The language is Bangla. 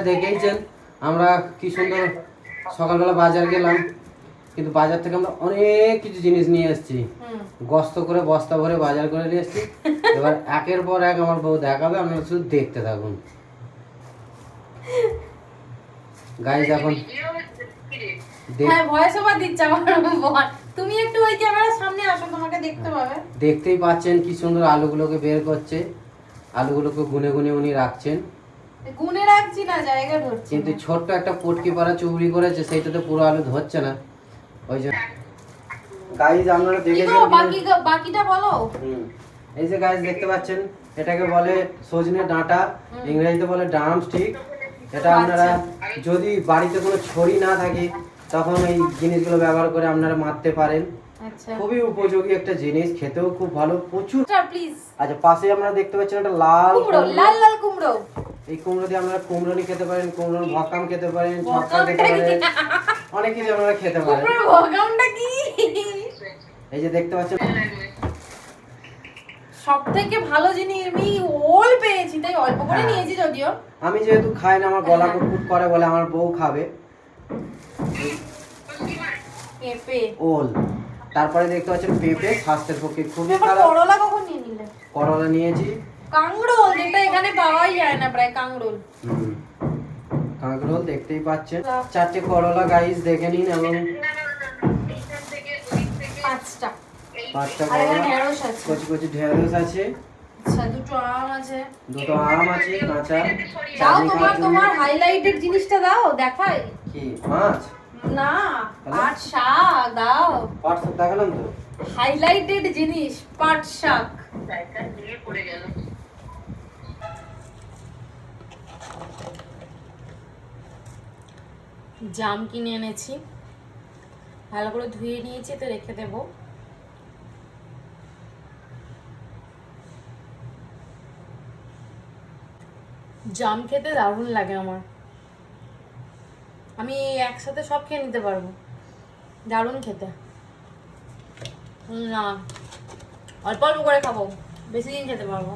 দেখেইছেন আমরা কি সুন্দর সকালবেলা বাজার গেলাম, কিন্তু বাজার থেকে আমরা অনেক কিছু জিনিস নিয়ে এসেছি, গস্ত করে বস্তা ভরে বাজার করে নিয়ে এসেছি। এবার একের পর এক আমার বউ দেখাবে, আপনারা শুধু দেখতে থাকুন। গাইজ এখন তুমি একটু ওই ক্যামেরার সামনে আসো, তোমাকে দেখতে পাবে। দেখতেই পাচ্ছেন কি সুন্দর আলুগুলোকে বের করছে, আলুগুলোকে গুনে গুনে উনি রাখছেন। গুনে রাখছি না, জায়গা ধরছি। কিন্তু ছোট্ট একটা পটকি পাড়া চুবড়ি করেছে, সেইটাতে পুরো আলু ধরছে না, ওই জন্য। গাইজ আপনারা দেখেছেন বাকিটা বলো। এই যে গাইজ দেখতে পাচ্ছেন, এটাকে বলে সজনে ডাঁটা, ইংরেজিতে বলে ড্রামস্টিক। এটা আপনারা যদি বাড়িতে কোনো ছড়ি না থাকে তখন এই জিনিসগুলো ব্যবহার করে আপনারা মারতে পারেন। খুবই উপযোগী একটা জিনিস, খেতেও খুব ভালো, প্রচুর। আচ্ছা, পাশে আমরা দেখতে পাচ্ছেন একটা লাল কুমড়ো। এই কুমড়ো দিয়ে আপনারা কুমড়োনি খেতে পারেন, কুমড়োর ভকাম খেতে পারেন, ছক্কা খেতে পারেন, অনেক কিছু আপনারা খেতে পারেন। এই যে দেখতে পাচ্ছেন, সব থেকে ভালো জিনিস আমি ওল পেয়েছি, তাই অল্প করে নিয়েছি। যদিও আমি যেহেতু খাই না, আমার গলা কুটকুট করে বলে আমার বউ খাবে। পেঁপে, ওল, তারপরে দেখতে পাচ্ছেন পেঁপে, স্বাস্থ্যের পক্ষে খুবই খারাপ। করলা কখন নিয়ে নিলে? করলা নিয়েছি। কাঁকরোল, যেটা এখানে পাওয়াই যায় না প্রায়, কাঁকরোল। কাঁকরোল দেখতেই পাচ্ছেন, 4টে করলা গাইস দেখে নিন, এবং 5টা করলা, কচি কচি ঢেঁড়স আছে। আচ্ছা, দুটো আম আছে কাঁচা। দাও, তোমার হাইলাইটেড জিনিসটা দাও, দেখাই। কি মাছ? না, পাট শাক দাও। পাট শাক দেখালাম তো, হাইলাইটেড জিনিস পাট শাক। জাম কিনে এনেছি, ভালো করে ধুয়ে নিয়েছি, তো রেখে দেব। জাম খেতে দারুণ লাগে আমার, আমি একসাথে সব খেয়ে নিতে পারবো, দারুণ খেতে। না, অল্প অল্প করে খাবো, বেশি দিন খেতে পারবো।